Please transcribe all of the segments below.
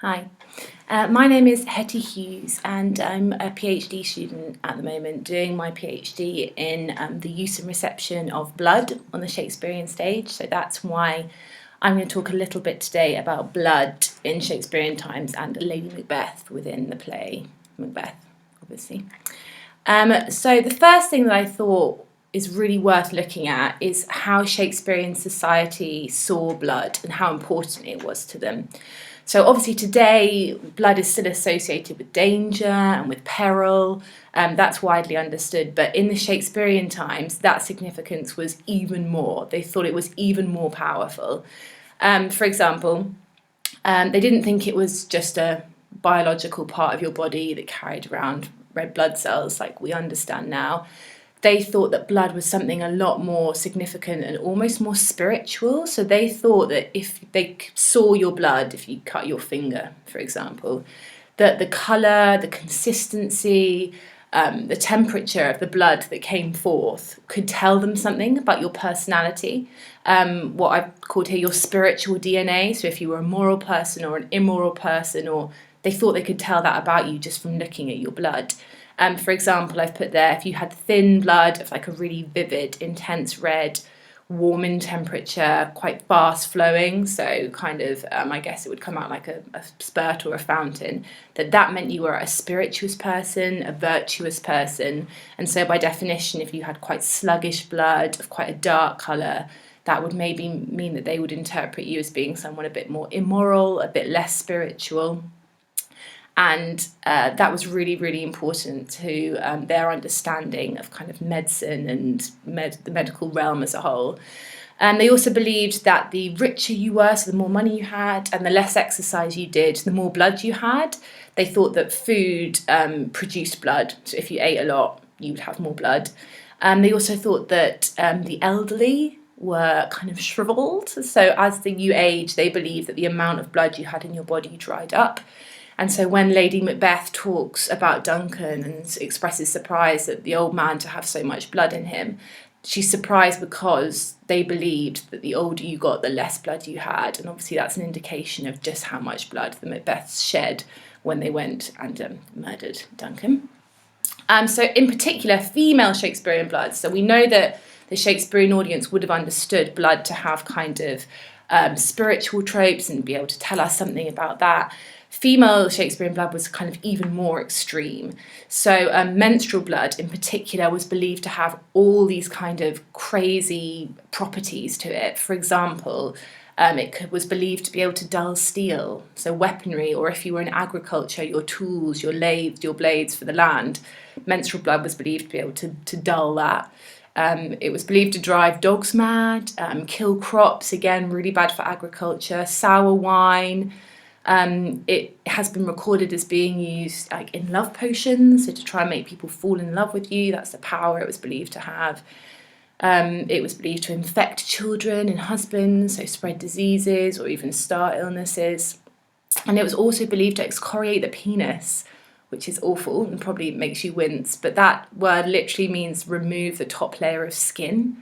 Hi, my name is Hetty Hughes and I'm a PhD student at the moment doing my PhD in the use and reception of blood on the Shakespearean stage. So that's why I'm going to talk a little bit today about blood in Shakespearean times and Lady Macbeth within the play Macbeth, obviously. So the first thing that I thought is really worth looking at is how Shakespearean society saw blood and how important it was to them. So obviously today, blood is still associated with danger and with peril. That's widely understood. But in the Shakespearean times, that significance was even more. They thought it was even more powerful. For example, they didn't think it was just a biological part of your body that carried around red blood cells like we understand now. They thought that blood was something a lot more significant and almost more spiritual. So they thought that if they saw your blood, if you cut your finger, for example, that the colour, the consistency, the temperature of the blood that came forth could tell them something about your personality, what I've called here your spiritual DNA. So if you were a moral person or an immoral person, or they thought they could tell that about you just from looking at your blood. For example, I've put there, if you had thin blood of like a really vivid, intense red, warm in temperature, quite fast flowing, so kind of, I guess it would come out like a spurt or a fountain, that meant you were a spirituous person, a virtuous person. And so by definition, if you had quite sluggish blood of quite a dark colour, that would maybe mean that they would interpret you as being someone a bit more immoral, a bit less spiritual. And that was really, really important to their understanding of kind of medicine and the medical realm as a whole. And they also believed that the richer you were, so the more money you had, and the less exercise you did, the more blood you had. They thought that food produced blood. So if you ate a lot, you would have more blood. They also thought that the elderly were kind of shriveled. So as you age, they believed that the amount of blood you had in your body dried up. And so when Lady Macbeth talks about Duncan and expresses surprise at the old man to have so much blood in him, she's surprised because they believed that the older you got, the less blood you had. And obviously that's an indication of just how much blood the Macbeths shed when they went and murdered Duncan. So in particular, female Shakespearean blood. So we know that the Shakespearean audience would have understood blood to have kind of spiritual tropes and be able to tell us something about that. Female Shakespearean blood was kind of even more extreme. So menstrual blood in particular was believed to have all these kind of crazy properties to it. For example, it was believed to be able to dull steel, so weaponry, or if you were in agriculture, your tools, your lathes, your blades for the land, menstrual blood was believed to be able to dull that. It was believed to drive dogs mad, kill crops, again, really bad for agriculture, sour wine. It has been recorded as being used like in love potions, so to try and make people fall in love with you. That's the power it was believed to have. It was believed to infect children and husbands, so spread diseases or even start illnesses. And it was also believed to excoriate the penis, which is awful and probably makes you wince, but that word literally means remove the top layer of skin.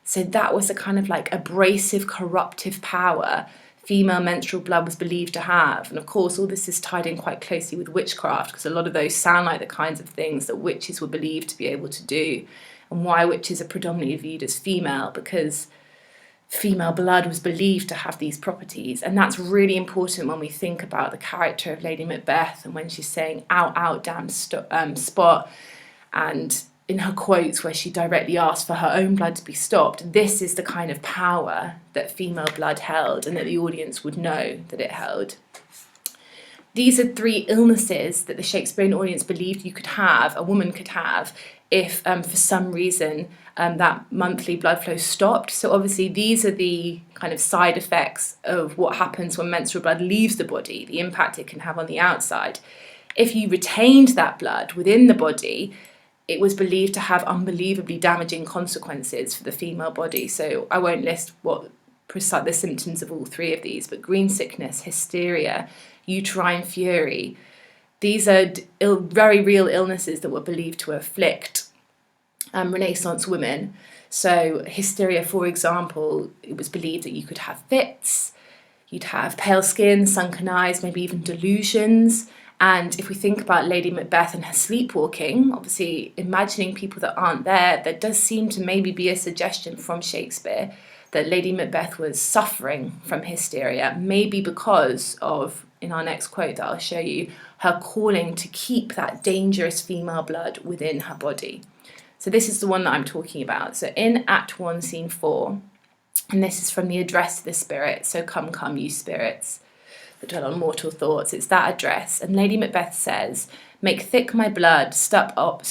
So that was a kind of like abrasive, corruptive power female menstrual blood was believed to have. And of course, all this is tied in quite closely with witchcraft, because a lot of those sound like the kinds of things that witches were believed to be able to do. And why witches are predominantly viewed as female, because female blood was believed to have these properties. And that's really important when we think about the character of Lady Macbeth and when she's saying, out, out, damn spot. And in her quotes where she directly asked for her own blood to be stopped, this is the kind of power that female blood held and that the audience would know that it held. These are three illnesses that the Shakespearean audience believed you could have, a woman could have, if for some reason that monthly blood flow stopped. So obviously these are the kind of side effects of what happens when menstrual blood leaves the body, the impact it can have on the outside. If you retained that blood within the body, it was believed to have unbelievably damaging consequences for the female body. So I won't list what the symptoms of all three of these, but green sickness, hysteria, uterine fury. These are very real illnesses that were believed to afflict Renaissance women. So hysteria, for example, it was believed that you could have fits, You'd have pale skin, sunken eyes, maybe even delusions. And if we think about Lady Macbeth and her sleepwalking, obviously imagining people that aren't there, there does seem to maybe be a suggestion from Shakespeare that Lady Macbeth was suffering from hysteria, maybe because of, in our next quote that I'll show you, her calling to keep that dangerous female blood within her body. So this is the one that I'm talking about. So in Act 1, Scene 4, and this is from the address to the spirit, so come, come, you spirits that dwell on mortal thoughts. It's that address. And Lady Macbeth says, make thick my blood, stop up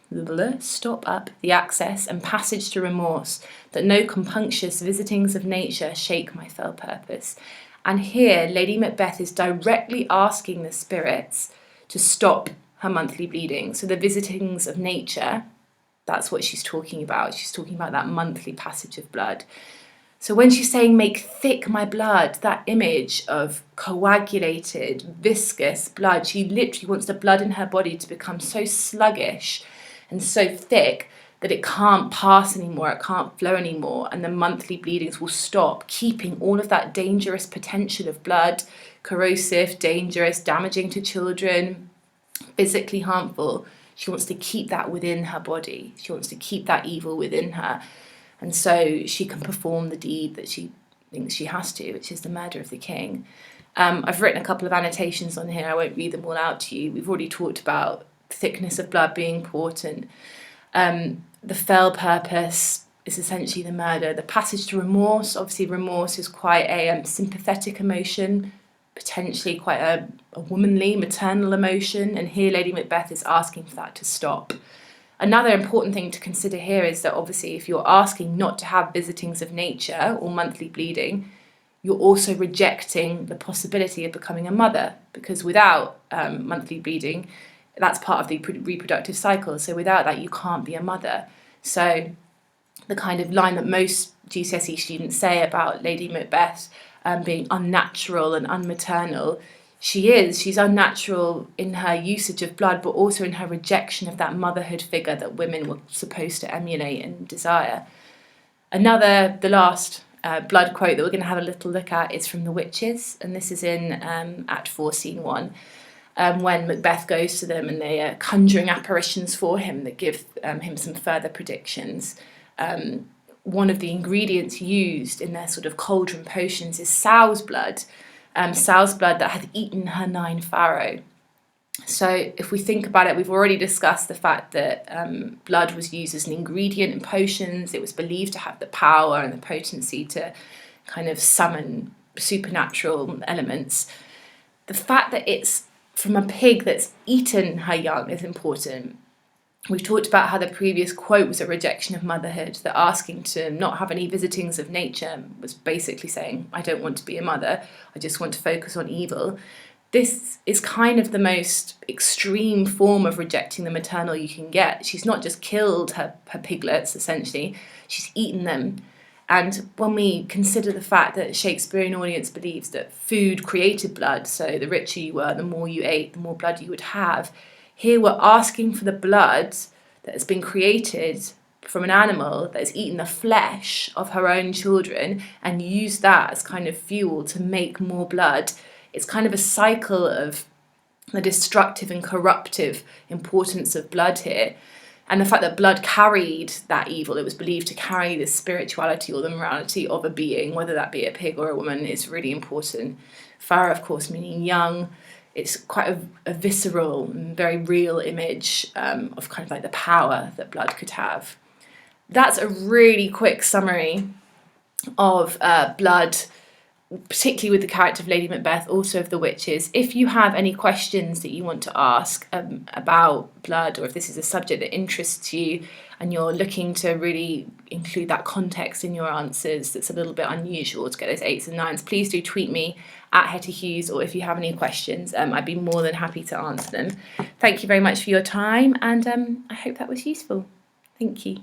the access and passage to remorse, that no compunctious visitings of nature shake my fell purpose. And here, Lady Macbeth is directly asking the spirits to stop her monthly bleeding. So the visitings of nature, that's what she's talking about. She's talking about that monthly passage of blood. So when she's saying, make thick my blood, that image of coagulated, viscous blood, she literally wants the blood in her body to become so sluggish and so thick that it can't pass anymore, it can't flow anymore, and the monthly bleedings will stop, keeping all of that dangerous potential of blood, corrosive, dangerous, damaging to children, physically harmful. She wants to keep that within her body. She wants to keep that evil within her. And so she can perform the deed that she thinks she has to, which is the murder of the king. I've written a couple of annotations on here. I won't read them all out to you. We've already talked about thickness of blood being important. The fell purpose is essentially the murder. The passage to remorse, obviously remorse is quite a sympathetic emotion, potentially quite a womanly, maternal emotion. And here Lady Macbeth is asking for that to stop. Another important thing to consider here is that obviously if you're asking not to have visitings of nature or monthly bleeding, you're also rejecting the possibility of becoming a mother, because without monthly bleeding, that's part of the reproductive cycle. So without that, you can't be a mother. So the kind of line that most GCSE students say about Lady Macbeth being unnatural and unmaternal, she's unnatural in her usage of blood, but also in her rejection of that motherhood figure that women were supposed to emulate and desire. The last blood quote that we're going to have a little look at is from The Witches, and this is in Act 4, Scene 1, when Macbeth goes to them and they are conjuring apparitions for him that give him some further predictions. One of the ingredients used in their sort of cauldron potions is sow's blood that had eaten her 9 farrow. So if we think about it, we've already discussed the fact that blood was used as an ingredient in potions. It was believed to have the power and the potency to kind of summon supernatural elements. The fact that it's from a pig that's eaten her young is important. We've talked about how the previous quote was a rejection of motherhood, that asking to not have any visitings of nature was basically saying, I don't want to be a mother, I just want to focus on evil. This is kind of the most extreme form of rejecting the maternal you can get. She's not just killed her piglets, essentially, she's eaten them. And when we consider the fact that Shakespearean audience believes that food created blood, so the richer you were, the more you ate, the more blood you would have, here we're asking for the blood that has been created from an animal that has eaten the flesh of her own children and used that as kind of fuel to make more blood. It's kind of a cycle of the destructive and corruptive importance of blood here. And the fact that blood carried that evil, it was believed to carry the spirituality or the morality of a being, whether that be a pig or a woman, is really important. Farrow, of course, meaning young. It's quite a visceral and very real image of kind of like the power that blood could have. That's a really quick summary of blood, particularly with the character of Lady Macbeth, also of The Witches. If you have any questions that you want to ask about blood, or if this is a subject that interests you and you're looking to really include that context in your answers that's a little bit unusual to get those 8s and 9s, please do tweet me at Hetty Hughes, or if you have any questions, I'd be more than happy to answer them. Thank you very much for your time, and I hope that was useful. Thank you.